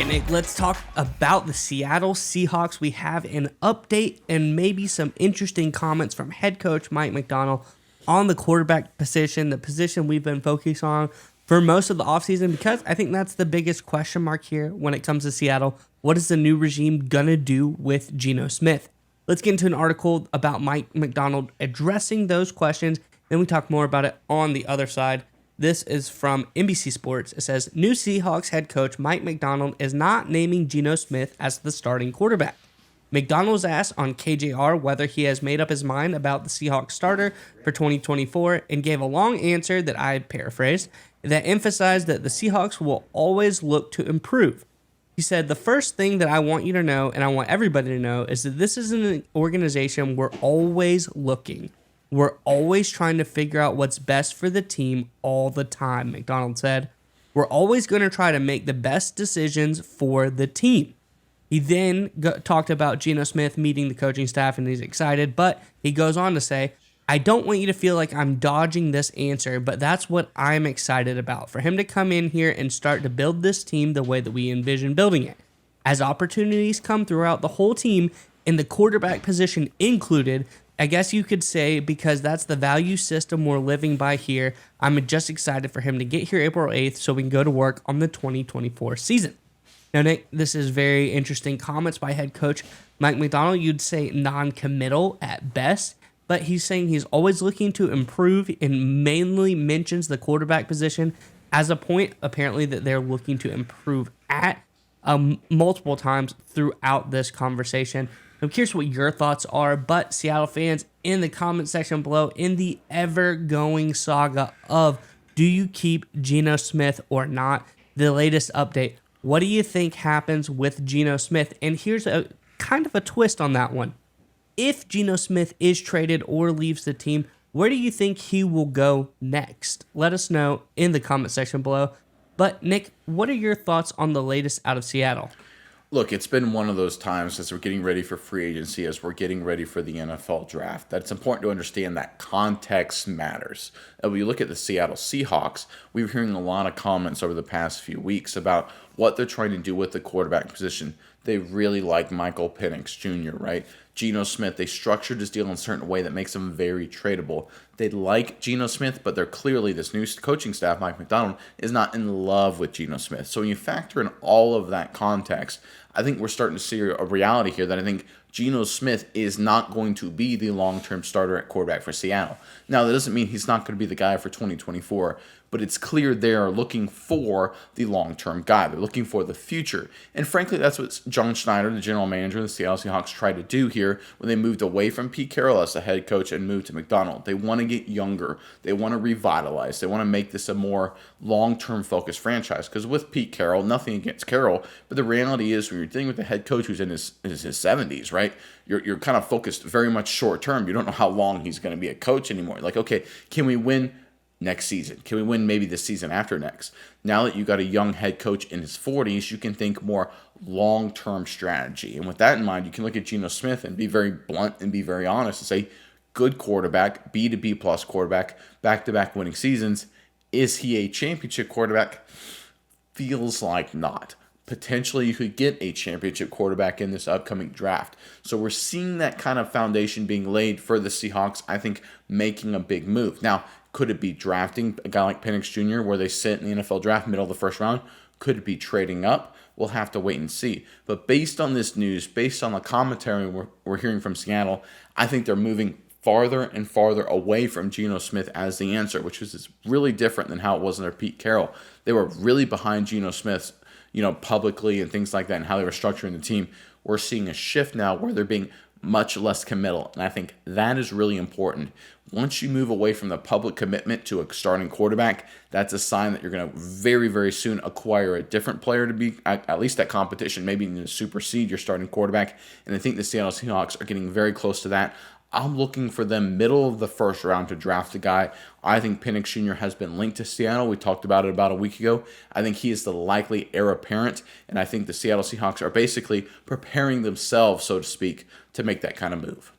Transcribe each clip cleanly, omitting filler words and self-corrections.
Nick, let's talk about the Seattle Seahawks. We have an update and maybe some interesting comments from head coach Mike McDonald on the quarterback position, the position we've been focused on for most of the offseason, because I think that's the biggest question mark here when it comes to Seattle. What is the new regime going to do with Geno Smith? Let's get into an article about Mike McDonald addressing those questions. Then we talk more about it on the other side. This is from NBC Sports. It says, new Seahawks head coach Mike McDonald is not naming Geno Smith as the starting quarterback. McDonald was asked on KJR whether he has made up his mind about the Seahawks starter for 2024 and gave a long answer that I paraphrased that emphasized that the Seahawks will always look to improve. He said, the first thing that I want you to know, and I want everybody to know, is that this is an organization we're always looking. We're always trying to figure out what's best for the team all the time, McDonald said. We're always going to try to make the best decisions for the team. He then talked about Geno Smith meeting the coaching staff, and he's excited, but he goes on to say, I don't want you to feel like I'm dodging this answer, but that's what I'm excited about, for him to come in here and start to build this team the way that we envision building it. As opportunities come throughout the whole team, and the quarterback position included, I guess you could say, because that's the value system we're living by here, I'm just excited for him to get here April 8th so we can go to work on the 2024 season. Now, Nick, this is very interesting comments by head coach Mike McDonald. You'd say non-committal at best, but he's saying he's always looking to improve and mainly mentions the quarterback position as a point, apparently, that they're looking to improve at multiple times throughout this conversation. I'm curious what your thoughts are, but Seattle fans, in the comment section below, in the ever-going saga of do you keep Geno Smith or not, the latest update, what do you think happens with Geno Smith? And here's a kind of a twist on that one. If Geno Smith is traded or leaves the team, where do you think he will go next? Let us know in the comment section below. But Nick, what are your thoughts on the latest out of Seattle? Look, it's been one of those times as we're getting ready for free agency, as we're getting ready for the NFL draft, that it's important to understand that context matters. And when you look at the Seattle Seahawks, we were hearing a lot of comments over the past few weeks about what they're trying to do with the quarterback position. They really like Michael Penix Jr., right? Geno Smith, they structured his deal in a certain way that makes him very tradable. They like Geno Smith, but they're clearly, this new coaching staff, Mike McDonald, is not in love with Geno Smith. So when you factor in all of that context, I think we're starting to see a reality here that I think Geno Smith is not going to be the long-term starter at quarterback for Seattle. Now, that doesn't mean he's not going to be the guy for 2024, but it's clear they're looking for the long-term guy. They're looking for the future. And frankly, that's what John Schneider, the general manager of the Seattle Seahawks, tried to do here when they moved away from Pete Carroll as the head coach and moved to McDonald. They want to get younger. They want to revitalize. They want to make this a more long-term focused franchise. Because with Pete Carroll, nothing against Carroll, but the reality is when you're dealing with a head coach who's in his 70s, right? You're kind of focused very much short-term. You don't know how long he's going to be a coach anymore. Like, okay, can we win next season? Can we win maybe the season after next? Now that you got a young head coach in his 40s, you can think more long-term strategy. And with that in mind, you can look at Geno Smith and be very blunt and be very honest and say, good quarterback, B to B plus quarterback, back-to-back winning seasons. Is he a championship quarterback? Feels like not. Potentially you could get a championship quarterback in this upcoming draft. So we're seeing that kind of foundation being laid for the Seahawks, I think, making a big move. Now, could it be drafting a guy like Penix Jr. where they sit in the NFL draft middle of the first round? Could it be trading up? We'll have to wait and see. But based on this news, based on the commentary we're hearing from Seattle, I think they're moving farther and farther away from Geno Smith as the answer, which is really different than how it was under Pete Carroll. They were really behind Geno Smith, publicly and things like that and how they were structuring the team. We're seeing a shift now where they're being much less committal. And I think that is really important. Once you move away from the public commitment to a starting quarterback, that's a sign that you're going to very, very soon acquire a different player to be at least at competition, maybe even supersede your starting quarterback. And I think the Seattle Seahawks are getting very close to that. I'm looking for them middle of the first round to draft a guy. I think Penix Jr. has been linked to Seattle. We talked about it about a week ago. I think he is the likely heir apparent, and I think the Seattle Seahawks are basically preparing themselves, so to speak, to make that kind of move.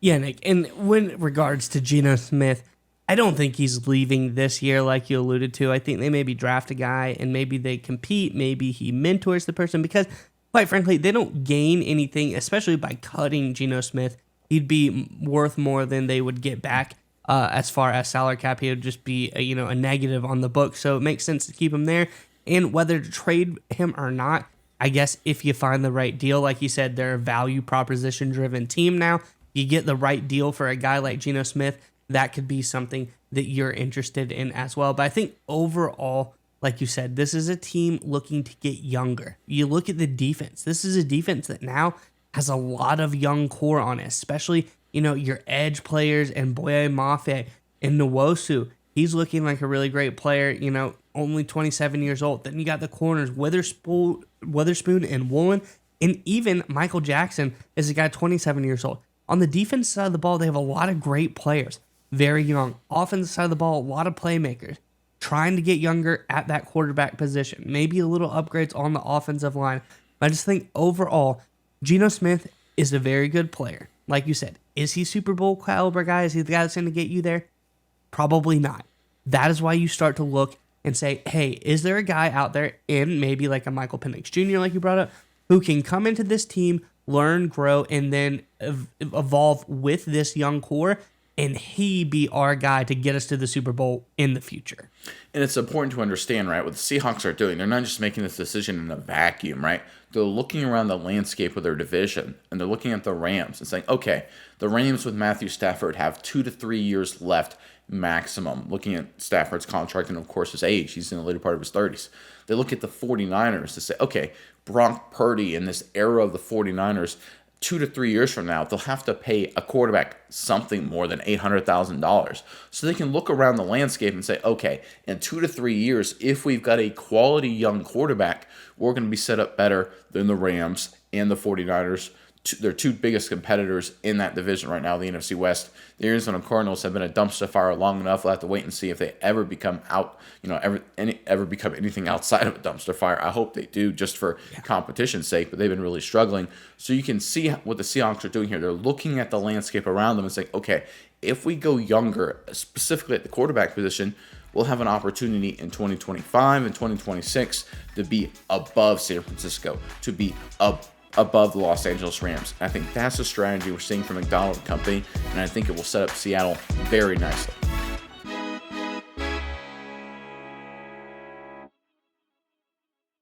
Yeah, Nick, and when regards to Geno Smith, I don't think he's leaving this year like you alluded to. I think they maybe draft a guy and maybe they compete. Maybe he mentors the person because, quite frankly, they don't gain anything, especially by cutting Geno Smith. He'd be worth more than they would get back as far as salary cap. He would just be a negative on the book. So it makes sense to keep him there. And whether to trade him or not, I guess if you find the right deal, like you said, they're a value proposition driven team now. You get the right deal for a guy like Geno Smith, that could be something that you're interested in as well. But I think overall, like you said, this is a team looking to get younger. You look at the defense. This is a defense that now has a lot of young core on it, especially, your edge players and Boye Mafe and Nwosu. He's looking like a really great player, only 27 years old. Then you got the corners, Witherspoon and Woolen, and even Michael Jackson is a guy 27 years old. On the defense side of the ball, they have a lot of great players. Very young. Offensive side of the ball, a lot of playmakers. Trying to get younger at that quarterback position. Maybe a little upgrades on the offensive line. But I just think overall, Geno Smith is a very good player. Like you said, is he Super Bowl caliber guy? Is he the guy that's going to get you there? Probably not. That is why you start to look and say, hey, is there a guy out there in maybe like a Michael Penix Jr., like you brought up, who can come into this team, learn, grow, and then evolve with this young core, and he be our guy to get us to the Super Bowl in the future. And it's important to understand, right, what the Seahawks are doing. They're not just making this decision in a vacuum, right? They're looking around the landscape of their division, and they're looking at the Rams and saying, okay, the Rams with Matthew Stafford have 2 to 3 years left maximum, looking at Stafford's contract and, of course, his age. He's in the later part of his 30s. They look at the 49ers to say, okay, Brock Purdy in this era of the 49ers, 2 to 3 years from now, they'll have to pay a quarterback something more than $800,000. So they can look around the landscape and say, okay, in 2 to 3 years, if we've got a quality young quarterback, we're going to be set up better than the Rams and the 49ers. They're two biggest competitors in that division right now, the NFC West. The Arizona Cardinals have been a dumpster fire long enough. We'll have to wait and see if they ever become ever become anything outside of a dumpster fire. I hope they do, just for competition's sake, but they've been really struggling. So you can see what the Seahawks are doing here. They're looking at the landscape around them and saying, okay, if we go younger, specifically at the quarterback position, we'll have an opportunity in 2025 and 2026 to be above San Francisco, to be above the Los Angeles Rams. And I think that's the strategy we're seeing from McDonald and company, and I think it will set up Seattle very nicely.